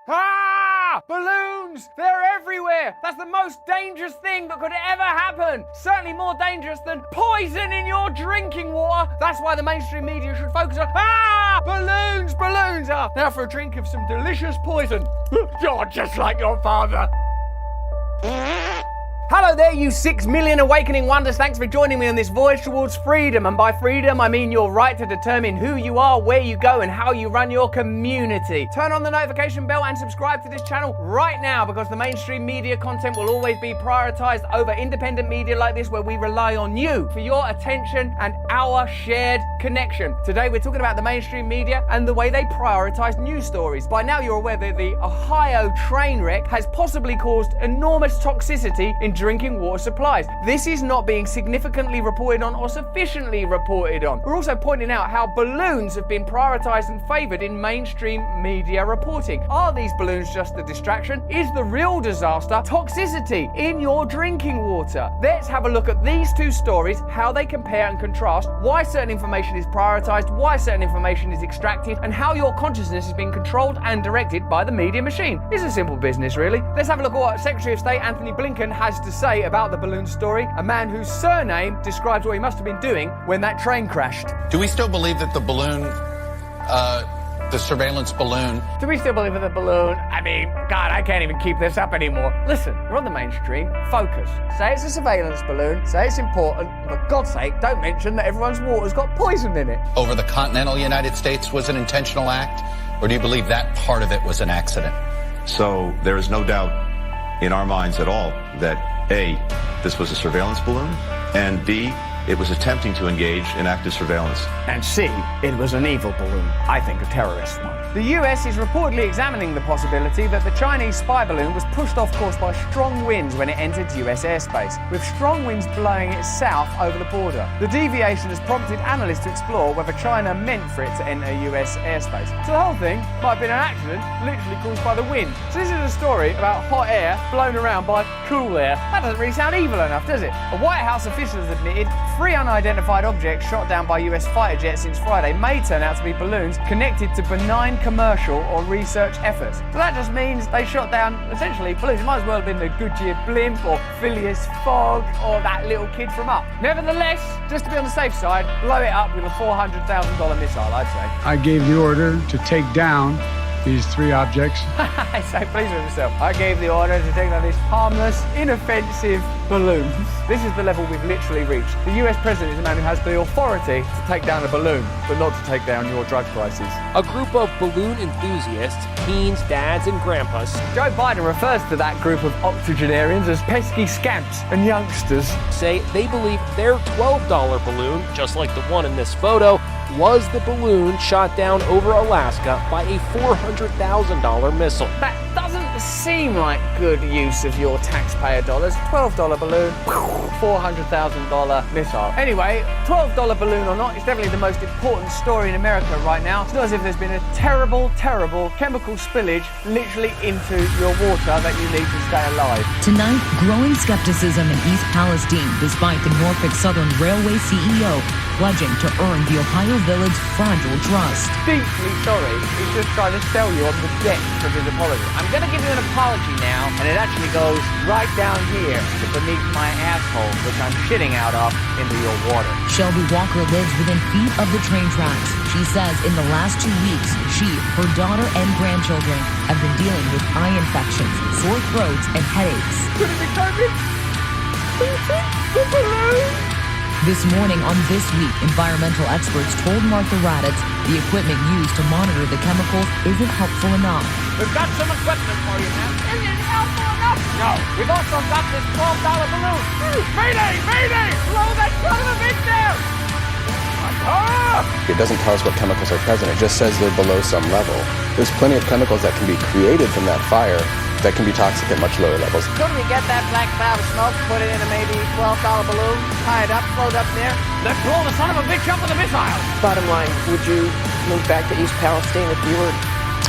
Ah! Balloons! They're everywhere! That's the most dangerous thing that could ever happen! Certainly more dangerous than poison in your drinking water! That's why the mainstream media should focus on balloons! Balloons! Now for a drink of some delicious poison. You're just like your father! Hello there, you 6 million awakening wonders. Thanks for joining me on this voyage towards freedom. And by freedom, I mean your right to determine who you are, where you go, and how you run your community. Turn on the notification bell and subscribe to this channel right now, because the mainstream media content will always be prioritized over independent media like this, where we rely on you for your attention and our shared connection. Today, we're talking about the mainstream media and the way they prioritize news stories. By now, you're aware that the Ohio train wreck has possibly caused enormous toxicity in drinking water supplies. This is not being significantly reported on or sufficiently reported on. We're also pointing out how balloons have been prioritized and favored in mainstream media reporting. Are these balloons just a distraction? Is the real disaster toxicity in your drinking water? Let's have a look at these two stories, how they compare and contrast, why certain information is prioritized, why certain information is extracted, and how your consciousness is being controlled and directed by the media machine. It's a simple business, really. Let's have a look at what Secretary of State Anthony Blinken has to say about the balloon story, a man whose surname describes what he must have been doing when that train crashed. Do we still believe that the balloon, the surveillance balloon... Do we still believe in the balloon? I mean, God, I can't even keep this up anymore. Listen, we're on the mainstream. Focus. Say it's a surveillance balloon. Say it's important. For God's sake, don't mention that everyone's water's got poison in it. over the continental United States was an intentional act? Or do you believe that part of it was an accident? So there is no doubt in our minds at all that A, this was a surveillance balloon, and B, it was attempting to engage in active surveillance. And C, it was an evil balloon. I think a terrorist one. The US is reportedly examining the possibility that the Chinese spy balloon was pushed off course by strong winds when it entered US airspace, with strong winds blowing it south over the border. The deviation has prompted analysts to explore whether China meant for it to enter US airspace. So the whole thing might have been an accident, literally caused by the wind. So this is a story about hot air blown around by cool air. That doesn't really sound evil enough, does it? A White House official has admitted 3 unidentified objects shot down by US fighter jets since Friday may turn out to be balloons connected to benign commercial or research efforts. So that just means they shot down, essentially, balloons. It might as well have been the Goodyear blimp or Phileas Fogg or that little kid from Up. Nevertheless, just to be on the safe side, blow it up with a $400,000 missile, I'd say. I gave the order to take down these 3 objects. I'm so pleased with myself. I gave the order to take down these harmless, inoffensive balloons. This is the level we've literally reached. The US president is a man who has the authority to take down a balloon, but not to take down your drug prices. A group of balloon enthusiasts, teens, dads, and grandpas, Joe Biden refers to that group of octogenarians as pesky scamps and youngsters. say they believe their $12 balloon, just like the one in this photo, was the balloon shot down over Alaska by a $400,000 missile. That doesn't seem like good use of your taxpayer dollars. $12 balloon, $400,000 missile. Anyway, $12 balloon or not, it's definitely the most important story in America right now. It's not as if there's been a terrible, terrible chemical spillage literally into your water that you need to stay alive. Tonight, growing skepticism in East Palestine despite the Norfolk Southern Railway CEO pledging to earn the Ohio Village fragile trust. Deeply sorry, he's just trying to sell you on the depth of his apology. I'm going to give you an apology now, and it actually goes right down here to beneath my asshole, which I'm shitting out of into your water. Shelby Walker lives within feet of the train tracks. She says in the last 2 weeks, she, her daughter, and grandchildren have been dealing with eye infections, sore throats, and headaches. Could it be COVID? The balloon? This morning on This Week, environmental experts told Martha Raddatz the equipment used to monitor the chemicals isn't helpful enough. We've got some equipment for you, man. Isn't it helpful enough? No. We've also got this $12 balloon. Mayday! Mayday! Blow that son of a bitch down! It doesn't tell us what chemicals are present, it just says they're below some level. There's plenty of chemicals that can be created from that fire that can be toxic at much lower levels. Couldn't we get that black cloud of smoke, put it in a maybe $12 balloon, tie it up, float up there, then blow the son of a bitch up with a missile? Bottom line, would you move back to East Palestine if you were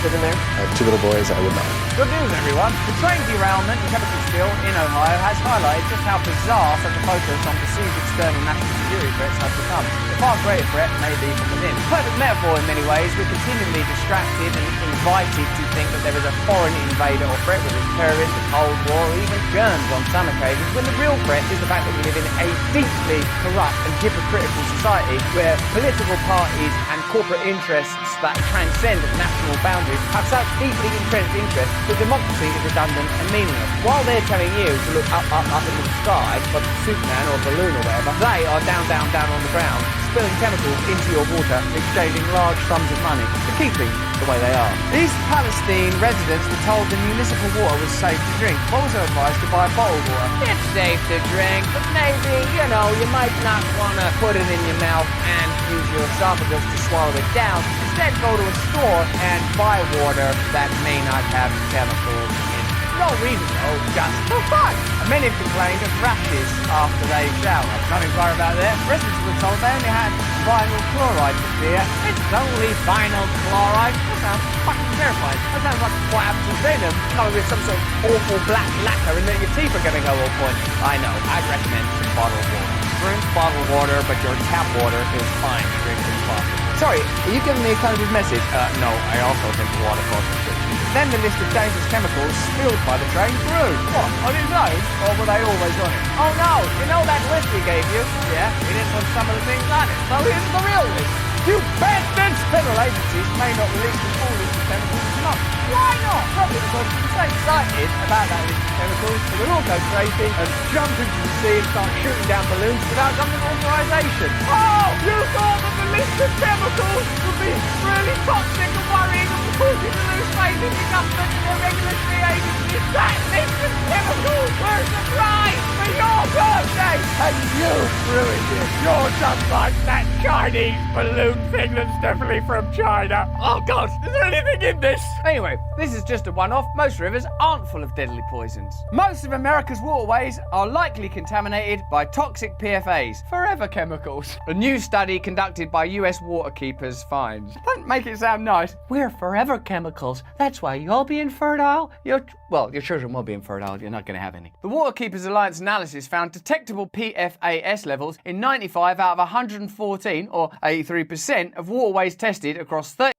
the balloon? I have 2 little boys, I would not. Good news, everyone. The train derailment in chemical spill in Ohio has highlighted just how bizarre such a focus on perceived external national security threats has become. The far greater threat may be from within. Perfect metaphor in many ways. We're continually distracted and invited to think that there is a foreign invader or threat, whether it's terrorists, the Cold War, or even germs on some occasions, when the real threat is the fact that we live in a deeply corrupt and hypocritical society where political parties and corporate interests that transcend national boundaries have such deeply entrenched interests that democracy is redundant and meaningless. While they're telling you to look up into the sky, like Superman or a balloon or whatever, they are down on the ground, spilling chemicals into your water, exchanging large sums of money to keep things the way they are. East Palestine residents were told the municipal water was safe to drink, but also advised to buy bottled water. It's safe to drink, but maybe, you might not want to put it in your mouth and use your esophagus to swallow it down. Instead, go to a store and buy water that may not have chemicals in it. No reason though, just for fun. And many have complained of rashes after they shower. Nothing far about that. Residents were told they only had vinyl chloride for beer. It's only vinyl chloride. That sounds fucking terrifying. That sounds like what happens with venom. Coming with some sort of awful black lacquer and then your teeth are going to go all point. I know, I'd recommend some bottled water. Drink bottled water, but your tap water is fine to drink from faucet. Sorry, are you giving me a coded message? No, I also think water causes shit. Then the list of dangerous chemicals spilled by the train grew. What, on its own? Or were they always on it? Oh no, you know that list we gave you? Yeah, we didn't put some of the things on it. So here's the real list. You bastards! Federal agencies may not release the full list of chemicals this month. Why not? Probably because we're so excited about that list of chemicals that we'll all go crazy and jump into the sea and start shooting down balloons without government authorization. Oh! You thought that the list of chemicals would be really toxic and worrying and would cause you to lose faith in the government and the regulatory agencies? That list of chemicals were a surprise for your birthday! And you ruined it! You're just like that Chinese balloon thing that's definitely from China. Oh God, is there anything in this? Anyway, this is just a one-off. Most rivers aren't full of deadly poisons. Most of America's waterways are likely contaminated by toxic PFAs, forever chemicals. A new study conducted by US waterkeepers finds. Don't make it sound nice. We're forever chemicals. That's why you'll be infertile. Your children will be infertile. You're not going to have any. The Waterkeepers Alliance analysis found detectable PFAS levels in 95 out of 114, or 83%, of waterways tested across 30